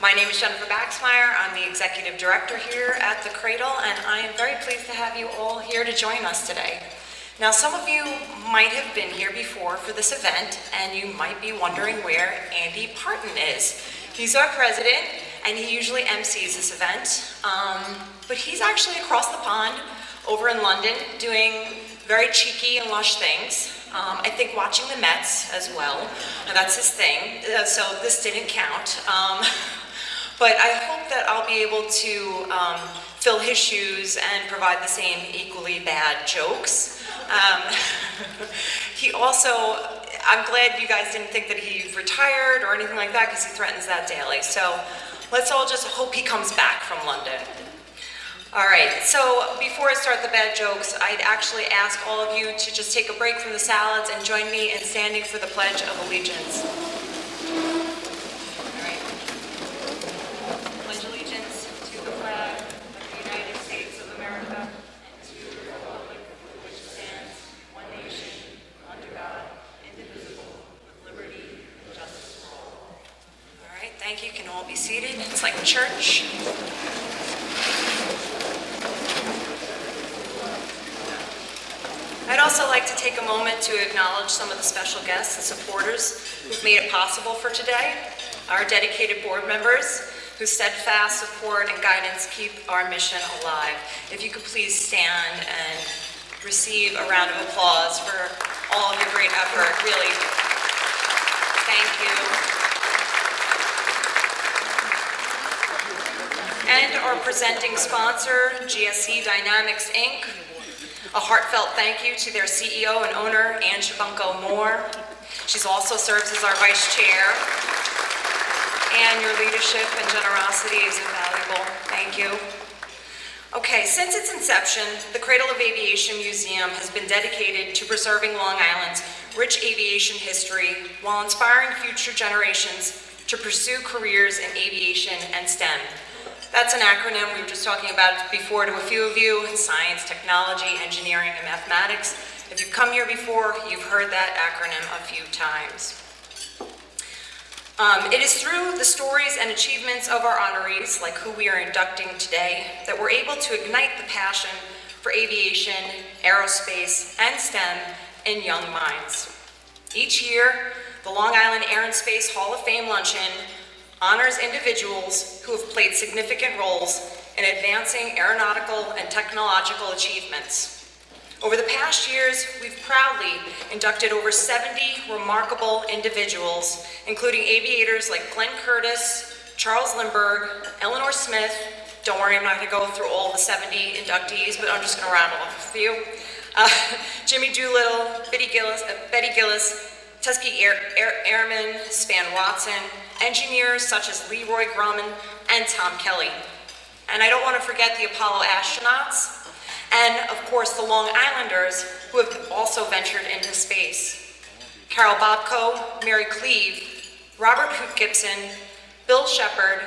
My name is Jennifer Baxmeyer. I'm the Executive Director here at the Cradle, and I am very pleased to have you all here to join us today. Now, some of you might have been here before for this event, and you might be wondering where Andy Parton is. He's our president, and he usually MCs this event, but he's actually across the pond over in London doing very cheeky and lush things. I think watching the Mets as well. That's his thing, so this didn't count. But I hope that I'll be able to fill his shoes and provide the same equally bad jokes. He also, I'm glad you guys didn't think that he retired or anything like that, because he threatens that daily. So let's all just hope he comes back from London. All right, so before I start the bad jokes, I'd actually ask all of you to just take a break from the salads and join me in standing for the Pledge of Allegiance. All right. Pledge allegiance to the flag of the United States of America and to the republic for which it stands, one nation, under God, indivisible, with liberty and justice for all. All right, thank you. Can all be seated? It's like church. I'd also like to take a moment to acknowledge some of the special guests and supporters who've made it possible for today. Our dedicated board members whose steadfast support and guidance keep our mission alive. If you could please stand and receive a round of applause for all of your great effort. Really, thank you. And our presenting sponsor, GSC Dynamics, Inc. A heartfelt thank you to their CEO and owner, Ann Shabunko Moore. She's also serves as our vice chair. And your leadership and generosity is invaluable. Thank you. Okay, since its inception, the Cradle of Aviation Museum has been dedicated to preserving Long Island's rich aviation history while inspiring future generations to pursue careers in aviation and STEM. That's an acronym we were just talking about before to a few of you: science, technology, engineering, and mathematics. If you've come here before, you've heard that acronym a few times. It is through the stories and achievements of our honorees, like who we are inducting today, that we're able to ignite the passion for aviation, aerospace, and STEM in young minds. Each year, the Long Island Air and Space Hall of Fame Luncheon honors individuals who have played significant roles in advancing aeronautical and technological achievements. Over the past years, we've proudly inducted over 70 remarkable individuals, including aviators like Glenn Curtis, Charles Lindbergh, Eleanor Smith. Don't worry, I'm not going to go through all the 70 inductees, but I'm just going to rattle off a few. Jimmy Doolittle, Betty Gillis, Tuskegee Airman Span Watson, engineers such as Leroy Grumman and Tom Kelly. And I don't want to forget the Apollo astronauts, and of course the Long Islanders who have also ventured into space. Carol Bobko, Mary Cleve, Robert Hoop Gibson, Bill Shepard,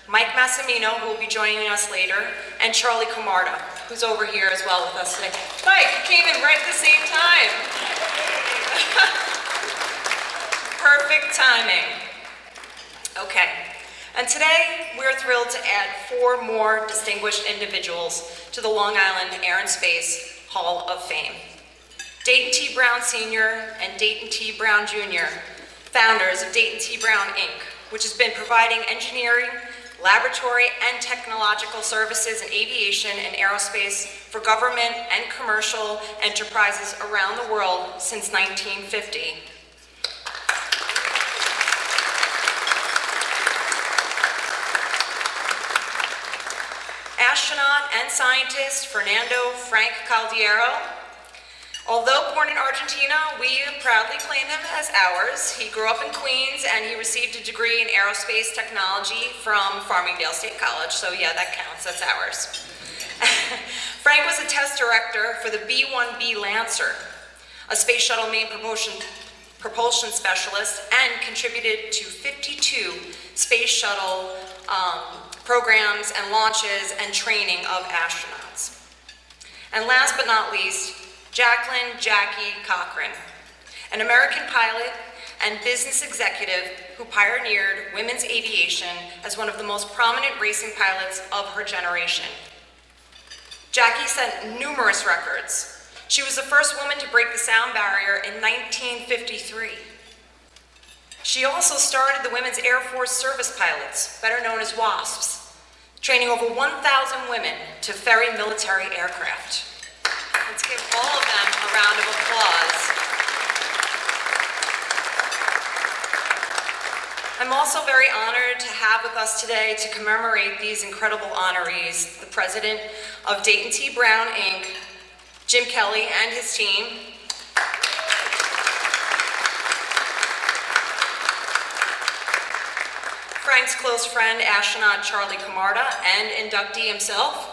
Mike Massimino, who will be joining us later, and Charlie Camarda, who's over here as well with us today. Mike, you came in right at the same time. Perfect timing. Okay, and today we're thrilled to add 4 more distinguished individuals to the Long Island Air and Space Hall of Fame. Dayton T. Brown Sr. and Dayton T. Brown Jr., founders of Dayton T. Brown, Inc., which has been providing engineering, laboratory, and technological services in aviation and aerospace for government and commercial enterprises around the world since 1950. Astronaut and scientist Fernando Frank Caldiero. Although born in Argentina, we proudly claim him as ours. He grew up in Queens and he received a degree in aerospace technology from Farmingdale State College, so yeah, that counts, that's ours. Frank was a test director for the B-1B Lancer, a space shuttle main propulsion specialist, and contributed to 52 space shuttle programs and launches and training of astronauts. And last but not least, Jackie Cochran, an American pilot and business executive who pioneered women's aviation as one of the most prominent racing pilots of her generation. Jackie set numerous records. She was the first woman to break the sound barrier in 1953. She also started the Women's Air Force Service Pilots, better known as WASPs, training over 1,000 women to ferry military aircraft. Let's give all of them a round of applause. I'm also very honored to have with us today to commemorate these incredible honorees, the president of Dayton T. Brown, Inc., Jim Kelly and his team, Frank's close friend, astronaut Charlie Camarda, and inductee himself,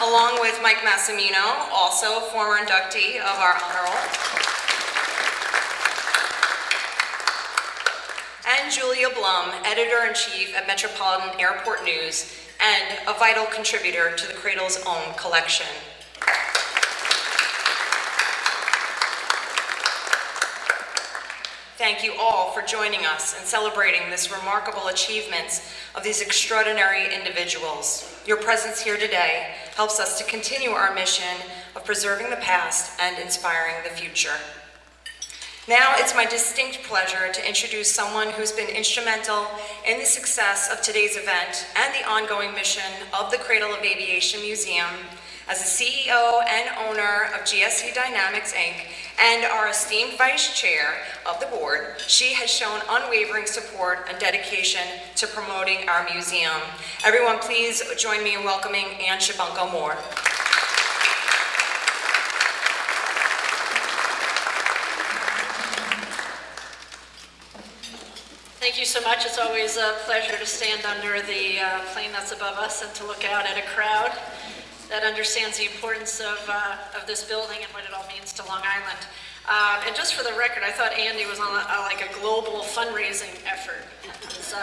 along with Mike Massimino, also former inductee of our honor roll, and Julia Blum, editor-in-chief at Metropolitan Airport News and a vital contributor to the Cradle's own collection. Thank you all for joining us and celebrating this remarkable achievements of these extraordinary individuals. Your presence here today helps us to continue our mission of preserving the past and inspiring the future. Now it's my distinct pleasure to introduce someone who's been instrumental in the success of today's event and the ongoing mission of the Cradle of Aviation Museum as the CEO and owner of GSC Dynamics, Inc., and our esteemed vice chair of the board. She has shown unwavering support and dedication to promoting our museum. Everyone, please join me in welcoming Anne Shabunko Moore. Thank you so much. It's always a pleasure to stand under the plane that's above us and to look out at a crowd that understands the importance of this building and what it all means to Long Island. And just for the record, I thought Andy was on like a global fundraising effort. Is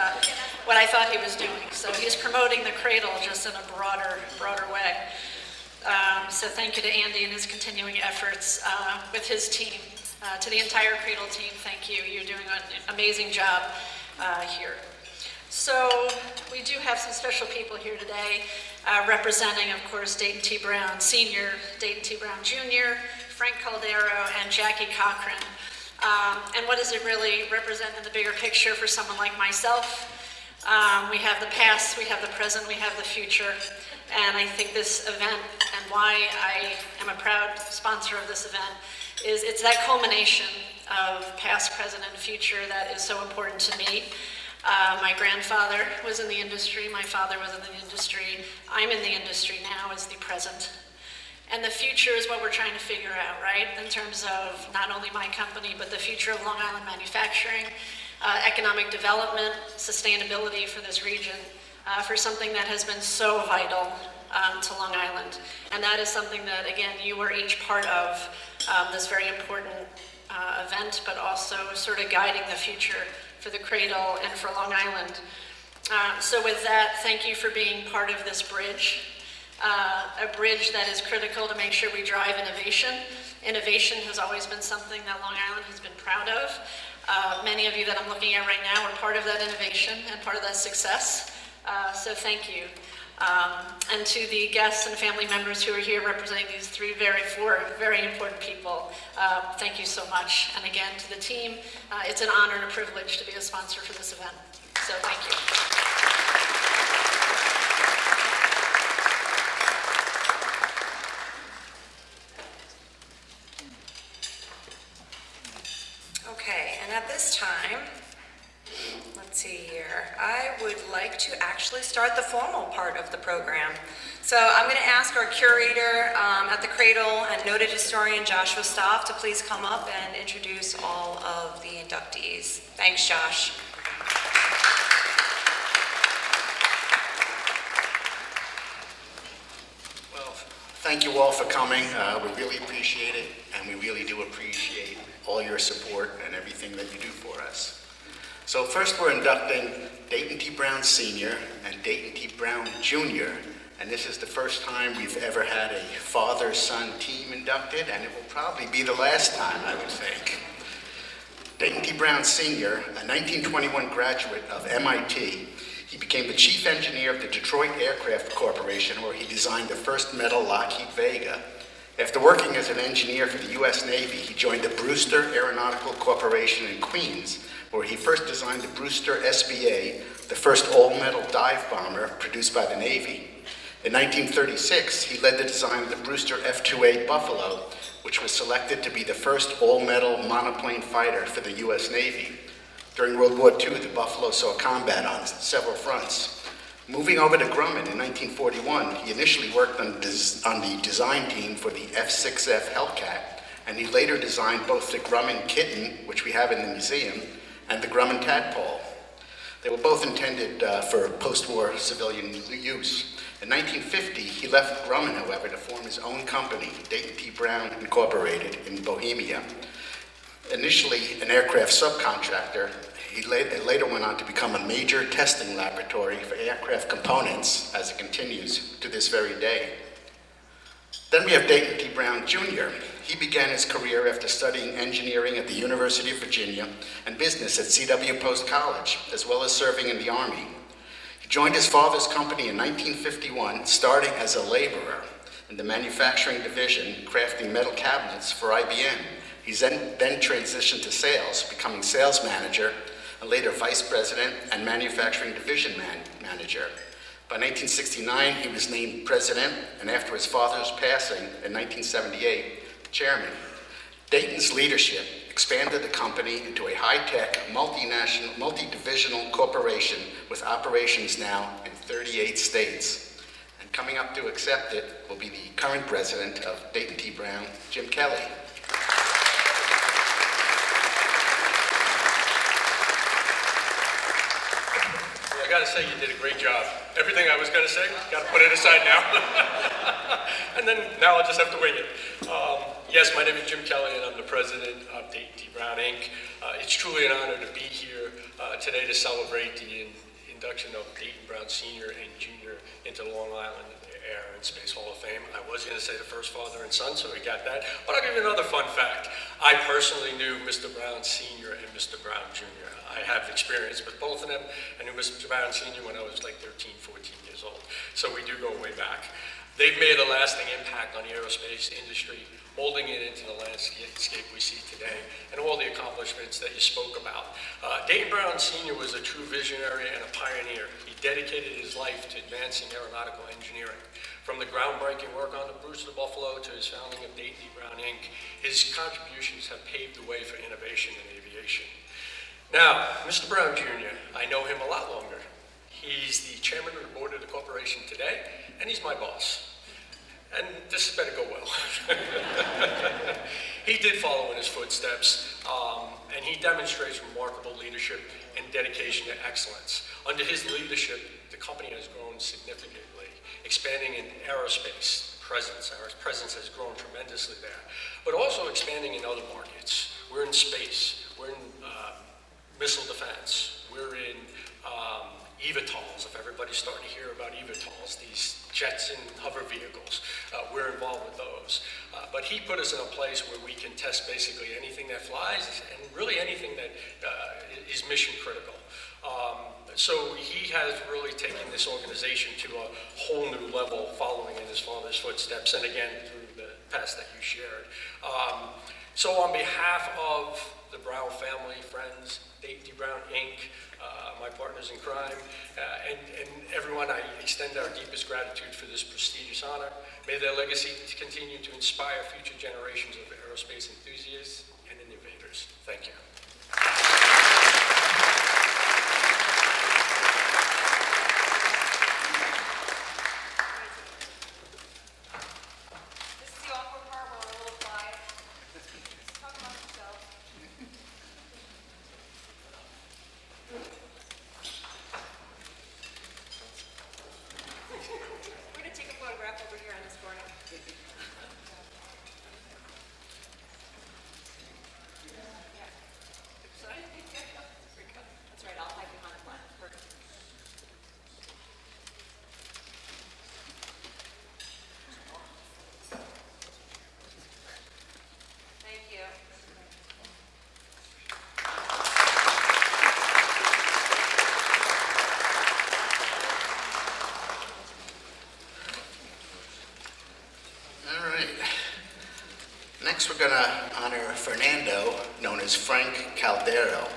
what I thought he was doing. So he's promoting the Cradle just in a broader way. So thank you to Andy and his continuing efforts with his team. To the entire Cradle team, thank you. You're doing an amazing job here. So we do have some special people here today representing, of course, Dayton T. Brown Sr., Dayton T. Brown Jr., Frank Caldero, and Jackie Cochran. And what does it really represent in the bigger picture for someone like myself? We have the past, we have the present, we have the future. And I think this event, and why I am a proud sponsor of this event, is it's that culmination of past, present, and future that is so important to me. My grandfather was in the industry, my father was in the industry, I'm in the industry now as the present. And the future is what we're trying to figure out, right? In terms of not only my company, but the future of Long Island manufacturing, economic development, sustainability for this region, for something that has been so vital to Long Island. And that is something that, again, you were each part of this very important event, but also sort of guiding the future for the Cradle and for Long Island. So with that, thank you for being part of this bridge. A bridge that is critical to make sure we drive innovation. Innovation has always been something that Long Island has been proud of. Many of you that I'm looking at right now are part of that innovation and part of that success. So thank you. And to the guests and family members who are here representing these four very important people, thank you so much. And again, to the team, it's an honor and a privilege to be a sponsor for this event. So thank you. Okay, and at this time, let's see here, I would like to actually start the formal part of the program. So I'm going to ask our curator at the Cradle and noted historian Joshua Stoff to please come up and introduce all of the inductees. Thanks, Josh. Well, thank you all for coming. We really appreciate it, and we really do appreciate all your support and everything that you do for us. So first we're inducting Dayton T. Brown Sr. and Dayton T. Brown Jr. and this is the first time we've ever had a father-son team inducted, and it will probably be the last time, I would think. Dayton T. Brown Sr., a 1921 graduate of MIT, he became the chief engineer of the Detroit Aircraft Corporation, where he designed the first metal Lockheed Vega. After working as an engineer for the U.S. Navy, he joined the Brewster Aeronautical Corporation in Queens, where he first designed the Brewster SBA, the first all-metal dive bomber produced by the Navy. In 1936, he led the design of the Brewster F-2A Buffalo, which was selected to be the first all-metal monoplane fighter for the U.S. Navy. During World War II, the Buffalo saw combat on several fronts. Moving over to Grumman in 1941, he initially worked on the design team for the F-6F Hellcat, and he later designed both the Grumman Kitten, which we have in the museum, and the Grumman Tadpole. They were both intended for post-war civilian use. In 1950, he left Grumman, however, to form his own company, Dayton T. Brown Incorporated, in Bohemia. Initially an aircraft subcontractor, he later went on to become a major testing laboratory for aircraft components, as it continues to this very day. Then we have Dayton T. Brown Jr. He began his career after studying engineering at the University of Virginia and business at C.W. Post College, as well as serving in the Army. He joined his father's company in 1951, starting as a laborer in the manufacturing division, crafting metal cabinets for IBM. He then transitioned to sales, becoming sales manager, and later vice president and manufacturing division manager. By 1969, he was named president, and after his father's passing in 1978, chairman. Dayton's leadership expanded the company into a high-tech, multinational, multi-divisional corporation with operations now in 38 states. And coming up to accept it will be the current president of Dayton T. Brown, Jim Kelly. I gotta say, you did a great job. Everything I was gonna say, gotta put it aside now. And then now I'll just have to wing it. Yes, my name is Jim Kelly, and I'm the president of Dayton T. Brown, Inc. It's truly an honor to be here today to celebrate the induction of Dayton Brown Sr. and Jr. into the Long Island Air and Space Hall of Fame. I was going to say the first father and son, so we got that. But I'll give you another fun fact. I personally knew Mr. Brown Sr. and Mr. Brown Jr. I have experience with both of them. I knew Mr. Brown Sr. when I was like 13, 14 years old. So we do go way back. They've made a lasting impact on the aerospace industry, molding it into the landscape we see today, and all the accomplishments that you spoke about. Dayton Brown Sr. was a true visionary and a pioneer. He dedicated his life to advancing aeronautical engineering. From the groundbreaking work on the Brewster Buffalo to his founding of Dayton T. Brown, Inc., his contributions have paved the way for innovation in aviation. Now, Mr. Brown Jr., I know him a lot longer. He's the chairman of the board of the corporation today, and he's my boss. And this better go well. He did follow in his footsteps, and he demonstrates remarkable leadership and dedication to excellence. Under his leadership, the company has grown significantly, expanding in aerospace presence. Our presence has grown tremendously there, but also expanding in other markets. We're in space, we're in missile defense, we're in eVTOLs, if everybody's starting to hear about eVTOLs, these jets and hover vehicles, we're involved with those. But he put us in a place where we can test basically anything that flies and really anything that is mission critical. So he has really taken this organization to a whole new level, following in his father's footsteps, and again, through the past that you shared. So on behalf of the Brown family, friends, Dayton T. Brown, Inc., my partners in crime, and everyone, I extend our deepest gratitude for this prestigious honor. May their legacy continue to inspire future generations of aerospace enthusiasts and innovators. Thank you. This is the awkward part where we're a little quiet. Just talk about yourself. We're going to take a photograph over here on this corner. Yeah. Next, we're going to honor Fernando, known as Frank Caldero,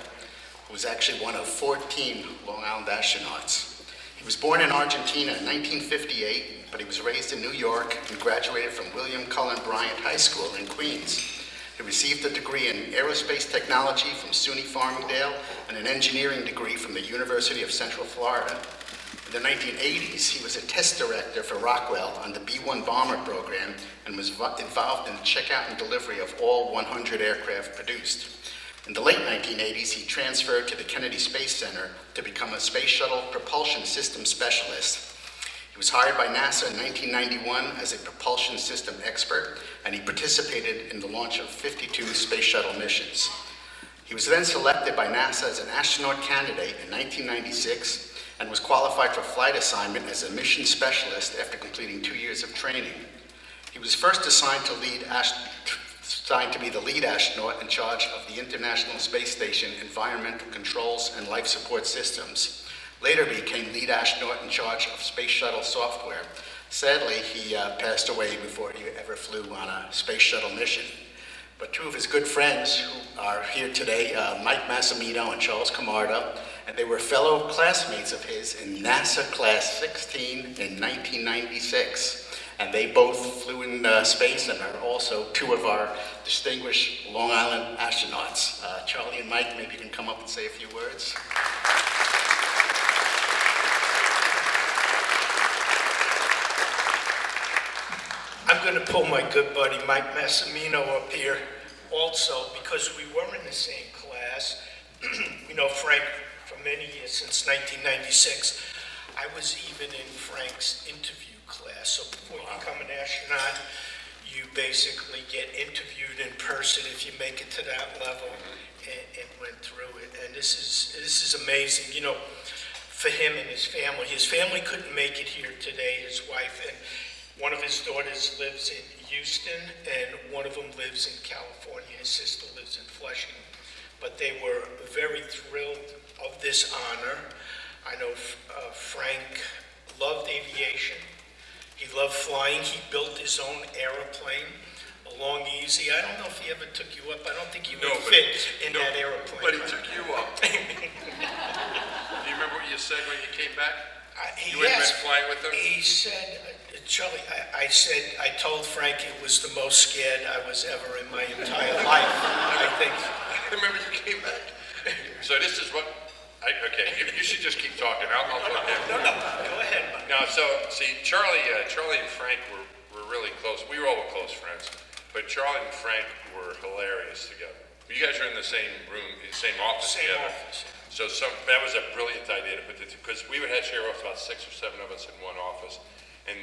who was actually one of 14 Long Island astronauts. He was born in Argentina in 1958, but he was raised in New York and graduated from William Cullen Bryant High School in Queens. He received a degree in aerospace technology from SUNY Farmingdale and an engineering degree from the University of Central Florida. In the 1980s, he was a test director for Rockwell on the B-1 bomber program and was involved in the checkout and delivery of all 100 aircraft produced. In the late 1980s, he transferred to the Kennedy Space Center to become a space shuttle propulsion system specialist. He was hired by NASA in 1991 as a propulsion system expert, and he participated in the launch of 52 space shuttle missions. He was then selected by NASA as an astronaut candidate in 1996 and was qualified for flight assignment as a mission specialist after completing 2 years of training. He was first assigned to be the lead astronaut in charge of the International Space Station Environmental Controls and Life Support Systems. Later became lead astronaut in charge of space shuttle software. Sadly, he passed away before he ever flew on a space shuttle mission. But two of his good friends who are here today, Mike Massimino and Charles Camardo, and they were fellow classmates of his in NASA Class 16 in 1996. And they both flew in space and are also two of our distinguished Long Island astronauts. Charlie and Mike, maybe you can come up and say a few words. I'm going to pull my good buddy Mike Massimino up here also because we were in the same class. We know Frank for many years, since 1996. I was even in Frank's interview class. So before you become an astronaut, you basically get interviewed in person if you make it to that level and went through it. And this is amazing. You know, for him and his family couldn't make it here today, his wife, and one of his daughters lives in Houston, and one of them lives in California. His sister lives in Flushing. But they were very thrilled of this honor. I know Frank loved aviation. He loved flying. He built his own airplane, a Long Easy. I don't know if he ever took you up. I don't think you would fit in that airplane. But he took you up. Do you remember what you said when you came back? You went flying with him? He said, Charlie, I told Frank it was the most scared I was ever in my entire life, I think. I remember you came back. So this is what, okay, you should just keep talking. I'll put him. No, go ahead. No, so, see, Charlie and Frank were really close. We were all close friends. But Charlie and Frank were hilarious together. You guys are in the same room, the same office together. Office. So that was a brilliant idea to put it, because we would have share office, about 6 or 7 of us in one office. And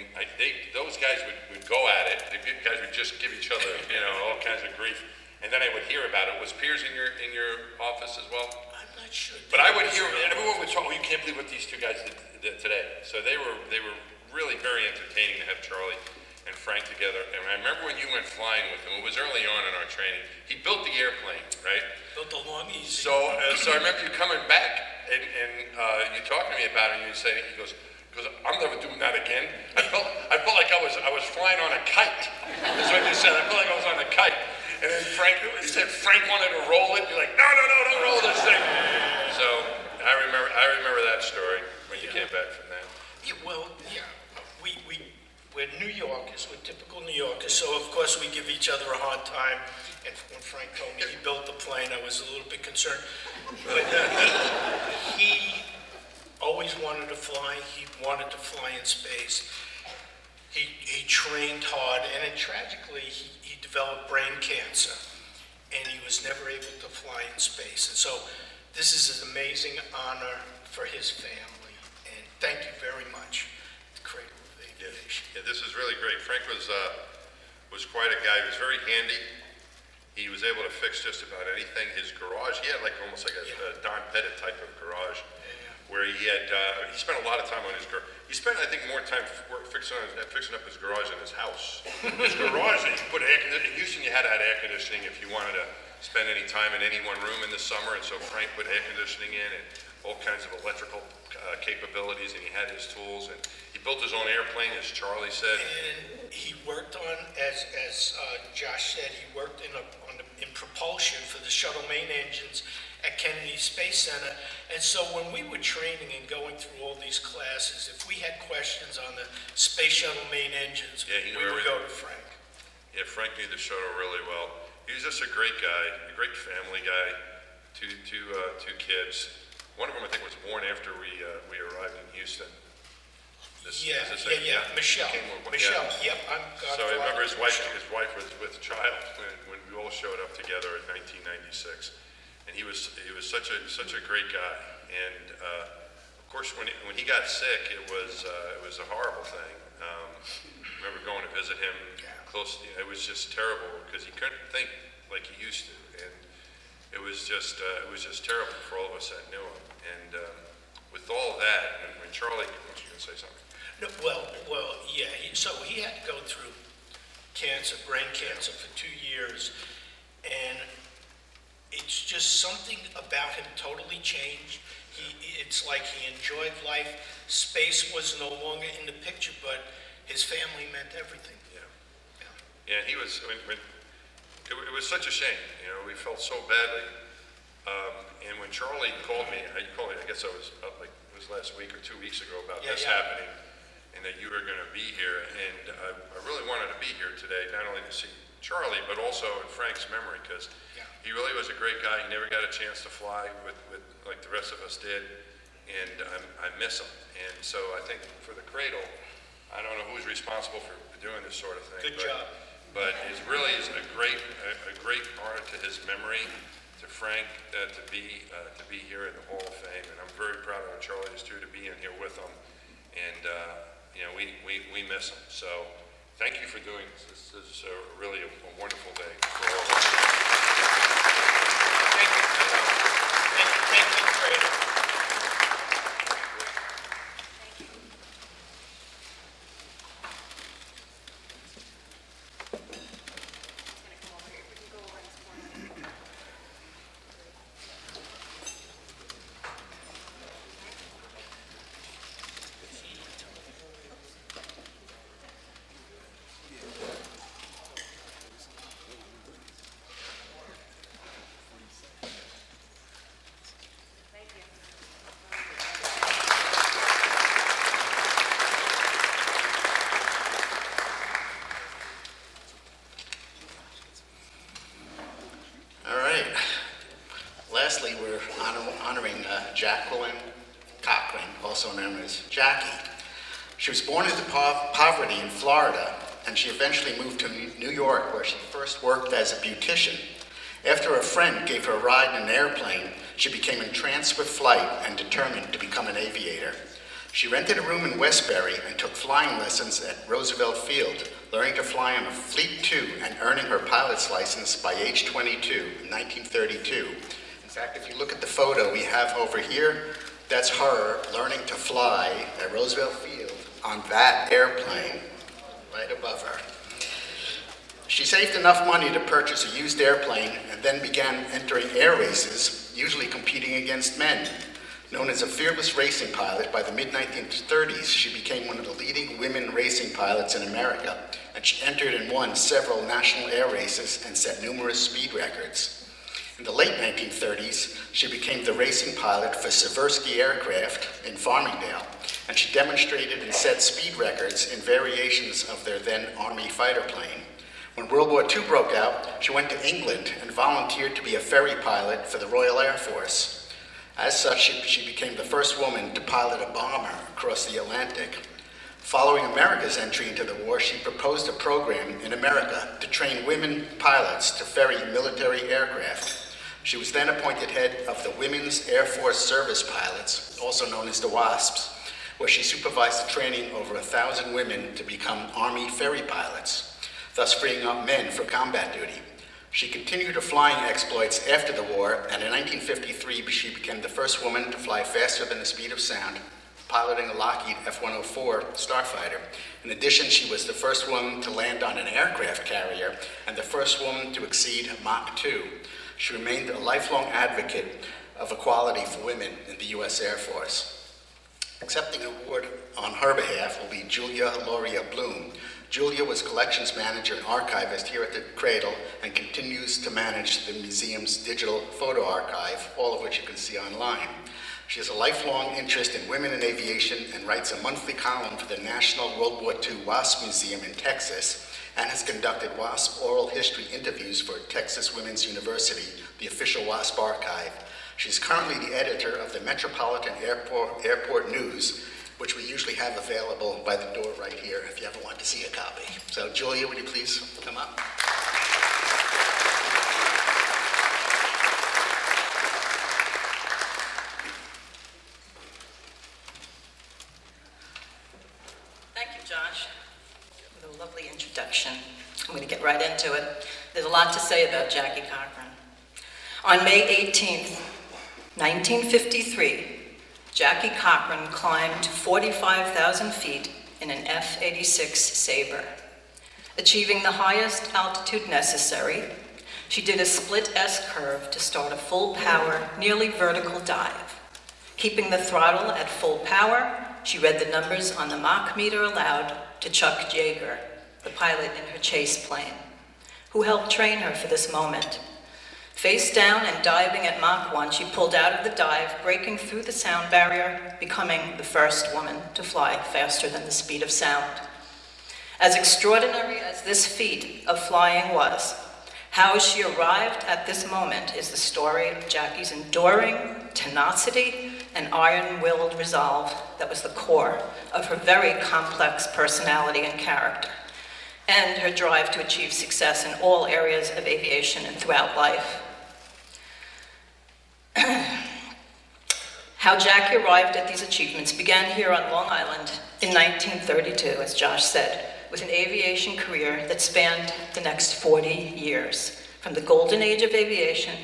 those guys would go at it. The guys would just give each other, all kinds of grief. And then I would hear about it. Was Piers in your office as well? I'm not sure. But I would hear, everyone would talk, you can't believe what these two guys did today. So they were really very entertaining to have Charlie and Frank together. And I remember when you went flying with him, it was early on in our training. He built the airplane, right? Built a Long Easy. So I remember you coming back and you talking to me about it, and you say, he goes, I'm never doing that again. I felt like I was flying on a kite. That's what you said. I felt like I was on a kite. And then he said Frank wanted to roll it. You're like, no, don't roll this thing. So I remember that story when you came back from that. Yeah, well, yeah. We're New Yorkers. We're typical New Yorkers. So, of course, we give each other a hard time. And when Frank told me he built the plane, I was a little bit concerned. But he always wanted to fly. He wanted to fly in space. He trained hard. And then, tragically, he developed brain cancer. And he was never able to fly in space. And so this is an amazing honor for his family. And thank you very much, the Cradle of Aviation. Yeah, this is really great. Frank was quite a guy. He was very handy. He was able to fix just about anything. His garage, he had almost like a Don Pettit type of garage, where he spent a lot of time on his garage. He spent, I think, more time fixing up his garage than his house. His garage, he put in Houston, you had to have air conditioning if you wanted to spend any time in any one room in the summer, and so Frank put air conditioning in and all kinds of electrical capabilities, and he had his tools, and he built his own airplane, as Charlie said. And he worked on, as Josh said, he worked in propulsion for the shuttle main engines at Kennedy Space Center. And so when we were training and going through all these classes, if we had questions on the space shuttle main engines, Yeah, he knew we would everything. go to Frank. Yeah, Frank knew the shuttle really well. He was just a great guy, a great family guy. Two kids. One of them, I think, was born after we arrived in Houston. Michelle. Michelle, yep, I'm So I remember his wife Michelle. was with child when we all showed up together in 1996, and he was such a great guy. And of course, when he got sick, it was a horrible thing. I remember going to visit him close. It was just terrible because he couldn't think like he used to, and it was just terrible for all of us that knew him. And with all that, when Charlie, was you gonna say something? No, yeah, so he had to go through cancer, brain cancer for 2 years, and it's just something about him totally changed. It's like he enjoyed life. Space was no longer in the picture, but his family meant everything. Yeah, he was. I mean, it was such a shame. You know, we felt so badly. And when Charlie called me, I guess it was last week or 2 weeks ago about this happening, and that you were going to be here. And I really wanted to be here today, not only to see Charlie, but also in Frank's memory, because he really was a great guy. He never got a chance to fly with like the rest of us did, and I miss him. And so I think for the Cradle, I don't know who's responsible for doing this sort of thing. Good job. But it really is a great honor to his memory, to Frank, to be here in the Hall of Fame, and I'm very proud of Charlie is too, to be in here with him, and you know, we miss him. So thank you for doing this. This is really a wonderful day for all of us. Thank you. Thank you, Cradle. All right. Lastly, we're honoring Jacqueline Cochran, also known as Jackie. She was born into poverty in Florida, and she eventually moved to New York, where she first worked as a beautician. After a friend gave her a ride in an airplane, she became entranced with flight and determined to become an aviator. She rented a room in Westbury and took flying lessons at Roosevelt Field, learning to fly on a Fleet 2 and earning her pilot's license by age 22 in 1932. In fact, if you look at the photo we have over here, that's her learning to fly at Roosevelt Field on that airplane right above her. She saved enough money to purchase a used airplane and then began entering air races, usually competing against men. Known as a fearless racing pilot, by the mid-1930s, she became one of the leading women racing pilots in America, and she entered and won several national air races and set numerous speed records. In the late 1930s, she became the racing pilot for Seversky Aircraft in Farmingdale, and she demonstrated and set speed records in variations of their then Army fighter plane. When World War II broke out, she went to England and volunteered to be a ferry pilot for the Royal Air Force. As such, she became the first woman to pilot a bomber across the Atlantic. Following America's entry into the war, she proposed a program in America to train women pilots to ferry military aircraft. She was then appointed head of the Women's Air Force Service Pilots, also known as the WASPs, where she supervised the training over 1,000 women to become Army ferry pilots, thus freeing up men for combat duty. She continued her flying exploits after the war, and in 1953 she became the first woman to fly faster than the speed of sound, piloting a Lockheed F-104 Starfighter. In addition, she was the first woman to land on an aircraft carrier and the first woman to exceed Mach 2. She remained a lifelong advocate of equality for women in the U.S. Air Force. Accepting an award on her behalf will be Julia Loria Bloom. Julia was collections manager and archivist here at the Cradle and continues to manage the museum's digital photo archive, all of which you can see online. She has a lifelong interest in women in aviation and writes a monthly column for the National World War II WASP Museum in Texas and has conducted WASP oral history interviews for Texas Women's University, the official WASP archive. She's currently the editor of the Metropolitan Airport News, which we usually have available by the door right here if you ever want to see a copy. So Julia, would you please come up? Thank you, Josh, for the lovely introduction. I'm going to get right into it. There's a lot to say about Jackie Cochran. On May 18th, 1953, Jackie Cochran climbed 45,000 feet in an F-86 Sabre. Achieving the highest altitude necessary, she did a split S-curve to start a full-power, nearly vertical dive. Keeping the throttle at full power, she read the numbers on the Mach meter aloud to Chuck Jaeger, the pilot in her chase plane, who helped train her for this moment. Face down and diving at Mach 1, she pulled out of the dive, breaking through the sound barrier, becoming the first woman to fly faster than the speed of sound. As extraordinary as this feat of flying was, how she arrived at this moment is the story of Jackie's enduring tenacity and iron-willed resolve that was the core of her very complex personality and character, and her drive to achieve success in all areas of aviation and throughout life. How Jackie arrived at these achievements began here on Long Island in 1932, as Josh said, with an aviation career that spanned the next 40 years, from the golden age of aviation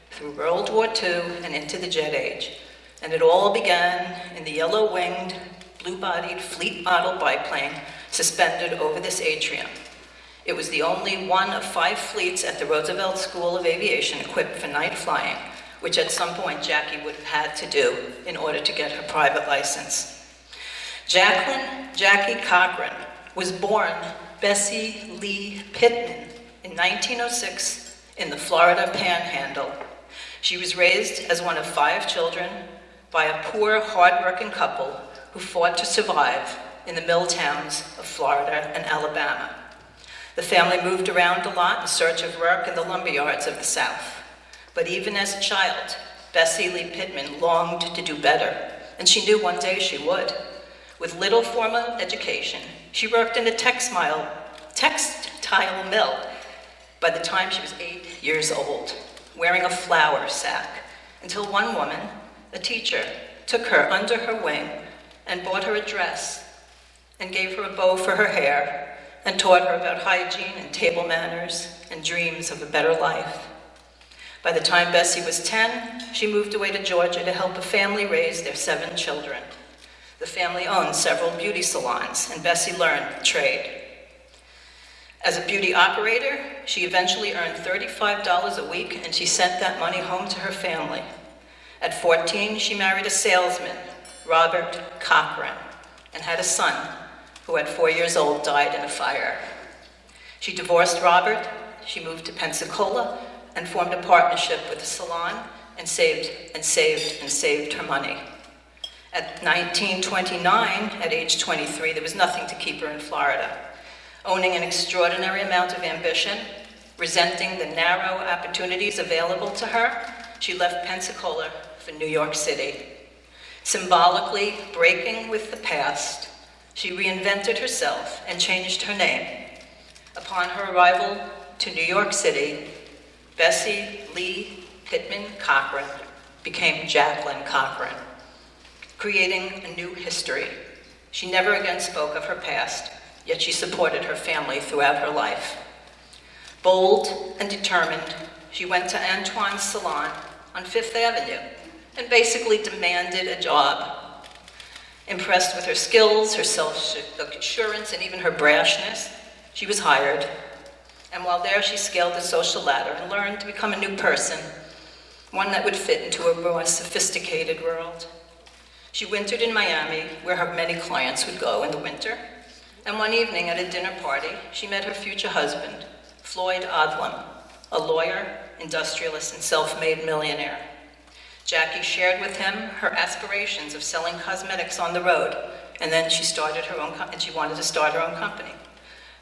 through World War II and into the jet age. And it all began in the yellow-winged, blue-bodied Fleet model biplane suspended over this atrium. It was the only one of 5 fleets at the Roosevelt School of Aviation equipped for night flying, which at some point Jackie would have had to do in order to get her private license. Jackie Cochran was born Bessie Lee Pittman in 1906 in the Florida Panhandle. She was raised as one of 5 children by a poor, hard-working couple who fought to survive in the mill towns of Florida and Alabama. The family moved around a lot in search of work in the lumber yards of the South. But even as a child, Bessie Lee Pittman longed to do better, and she knew one day she would. With little formal education, she worked in a textile mill by the time she was 8 years old, wearing a flour sack, until one woman, a teacher, took her under her wing and bought her a dress and gave her a bow for her hair and taught her about hygiene and table manners and dreams of a better life. By the time Bessie was 10, she moved away to Georgia to help a family raise their 7 children. The family owned several beauty salons, and Bessie learned the trade. As a beauty operator, she eventually earned $35 a week, and she sent that money home to her family. At 14, she married a salesman, Robert Cochran, and had a son who at 4 years old died in a fire. She divorced Robert, she moved to Pensacola, and formed a partnership with a salon and saved her money. At 1929, at age 23, there was nothing to keep her in Florida. Owning an extraordinary amount of ambition, resenting the narrow opportunities available to her, she left Pensacola for New York City. Symbolically breaking with the past, she reinvented herself and changed her name. Upon her arrival to New York City, Bessie Lee Pittman Cochran became Jacqueline Cochran, creating a new history. She never again spoke of her past, yet she supported her family throughout her life. Bold and determined, she went to Antoine's salon on 5th Avenue and basically demanded a job. Impressed with her skills, her self-assurance, and even her brashness, she was hired. And while there, she scaled the social ladder and learned to become a new person, one that would fit into a more sophisticated world. She wintered in Miami, where her many clients would go in the winter, and one evening at a dinner party, she met her future husband, Floyd Odlum, a lawyer, industrialist, and self-made millionaire. Jackie shared with him her aspirations of selling cosmetics on the road, and then she started her own, and she wanted to start her own company.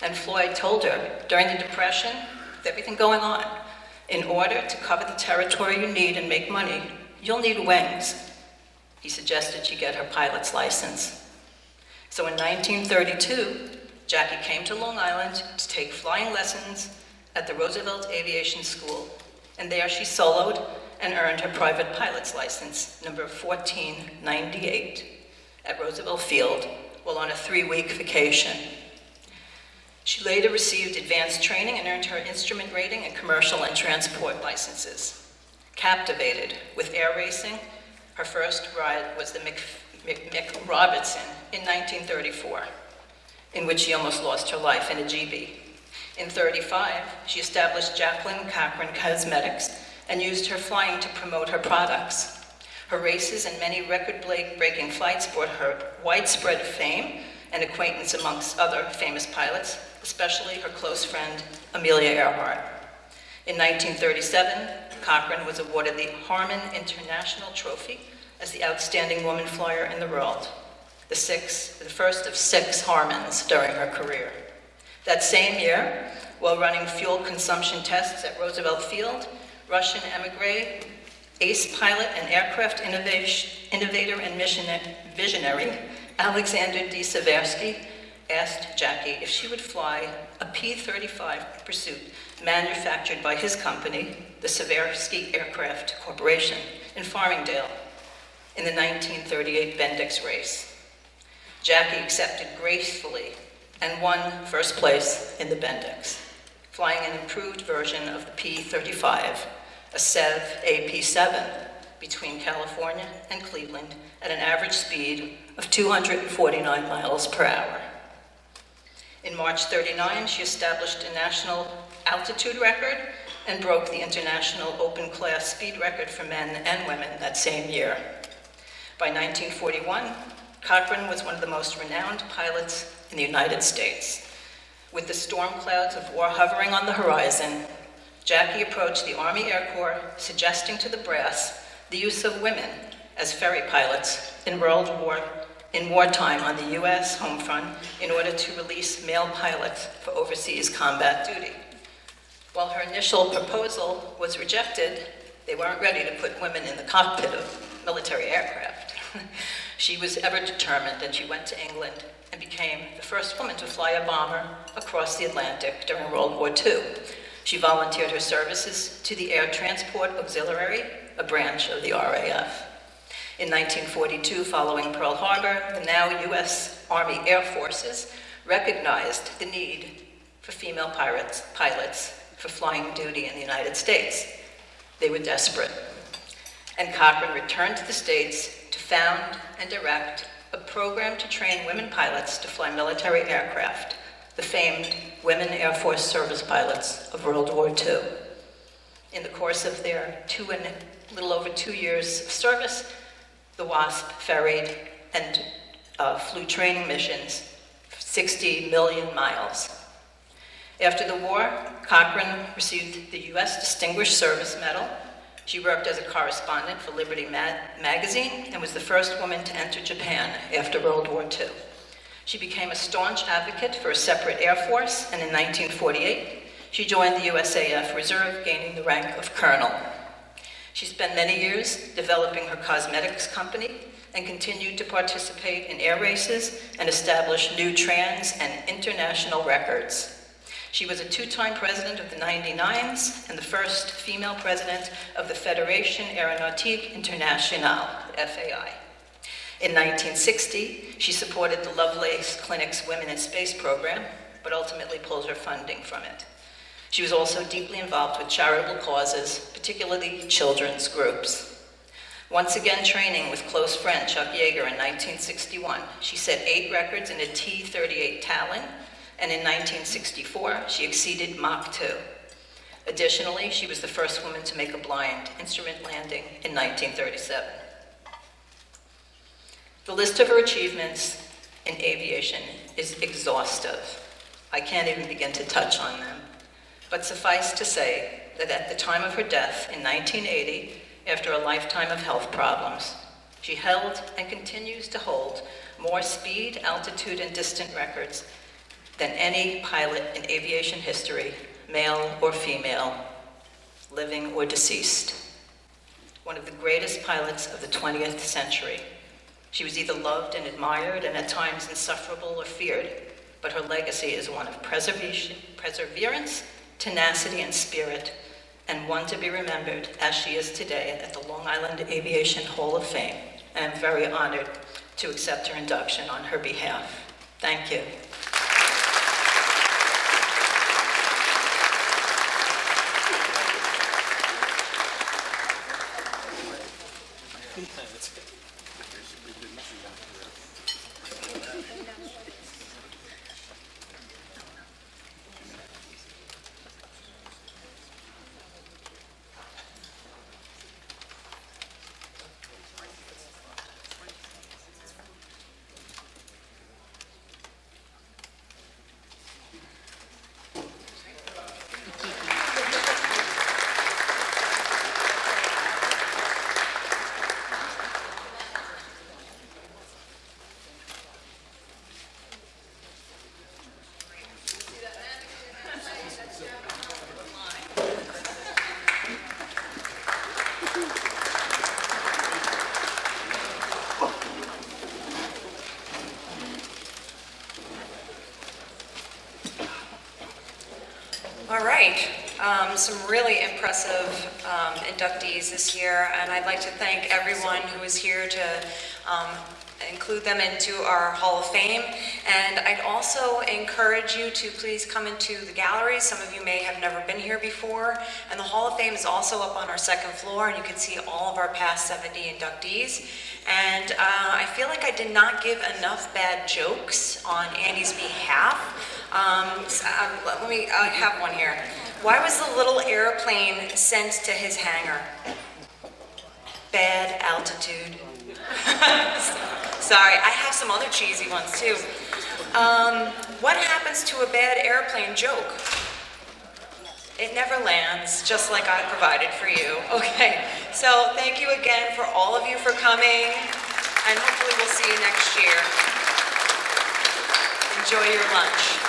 And Floyd told her, during the Depression, with everything going on, in order to cover the territory you need and make money, you'll need wings. He suggested she get her pilot's license. So in 1932, Jackie came to Long Island to take flying lessons at the Roosevelt Aviation School, and there she soloed and earned her private pilot's license, number 1498, at Roosevelt Field, while on a 3-week vacation. She later received advanced training and earned her instrument rating and commercial and transport licenses. Captivated with air racing, her first ride was the Mick Robertson in 1934, in which she almost lost her life in a GB. In 1935, she established Jacqueline Cochran Cosmetics and used her flying to promote her products. Her races and many record-breaking flights brought her widespread fame and acquaintance amongst other famous pilots, especially her close friend, Amelia Earhart. In 1937, Cochran was awarded the Harmon International Trophy as the outstanding woman flyer in the world, the first of 6 Harmons during her career. That same year, while running fuel consumption tests at Roosevelt Field, Russian emigre, ace pilot and aircraft innovator and visionary Alexander D. Seversky asked Jackie if she would fly a P-35 Pursuit manufactured by his company, the Seversky Aircraft Corporation, in Farmingdale in the 1938 Bendix race. Jackie accepted gracefully and won first place in the Bendix, flying an improved version of the P-35, a Sev AP-7, between California and Cleveland at an average speed of 249 miles per hour. In March 1939, she established a national altitude record and broke the international open class speed record for men and women that same year. By 1941, Cochran was one of the most renowned pilots in the United States. With the storm clouds of war hovering on the horizon, Jackie approached the Army Air Corps, suggesting to the brass the use of women as ferry pilots in wartime on the U.S. home front in order to release male pilots for overseas combat duty. While her initial proposal was rejected, they weren't ready to put women in the cockpit of military aircraft. She was ever determined, and she went to England and became the first woman to fly a bomber across the Atlantic during World War II. She volunteered her services to the Air Transport Auxiliary, a branch of the RAF. In 1942, following Pearl Harbor, the now U.S. Army Air Forces recognized the need for female pilots for flying duty in the United States. They were desperate. And Cochran returned to the States to found and direct a program to train women pilots to fly military aircraft, the famed Women Air Force Service Pilots of World War II. In the course of their little over 2 years of service, the WASP ferried and flew training missions 60 million miles. After the war, Cochran received the U.S. Distinguished Service Medal. She worked as a correspondent for Liberty magazine and was the first woman to enter Japan after World War II. She became a staunch advocate for a separate Air Force, and in 1948, she joined the USAF Reserve, gaining the rank of colonel. She spent many years developing her cosmetics company and continued to participate in air races and establish new trans and international records. She was a 2-time president of the 99s and the first female president of the Fédération Aéronautique Internationale, FAI. In 1960, she supported the Lovelace Clinic's Women in Space program, but ultimately pulled her funding from it. She was also deeply involved with charitable causes, particularly children's groups. Once again training with close friend Chuck Yeager in 1961, she set 8 records in a T-38 Talon, and in 1964, she exceeded Mach 2. Additionally, she was the first woman to make a blind instrument landing in 1937. The list of her achievements in aviation is exhaustive. I can't even begin to touch on them. But suffice to say that at the time of her death in 1980, after a lifetime of health problems, she held and continues to hold more speed, altitude, and distant records than any pilot in aviation history, male or female, living or deceased. One of the greatest pilots of the 20th century. She was either loved and admired and at times insufferable or feared, but her legacy is one of perseverance, tenacity, and spirit, and one to be remembered as she is today at the Long Island Aviation Hall of Fame. And I'm very honored to accept her induction on her behalf. Thank you. All right, some really impressive inductees this year, and I'd like to thank everyone who is here to include them into our Hall of Fame. And I'd also encourage you to please come into the gallery. Some of you may have never been here before. And the Hall of Fame is also up on our second floor, and you can see all of our past 70 inductees. And I feel like I did not give enough bad jokes on Andy's behalf. I have one here. Why was the little airplane sent to his hangar? Bad altitude. Sorry, I have some other cheesy ones too. What happens to a bad airplane joke? It never lands, just like I provided for you. Okay, so thank you again for all of you for coming, and hopefully we'll see you next year. Enjoy your lunch.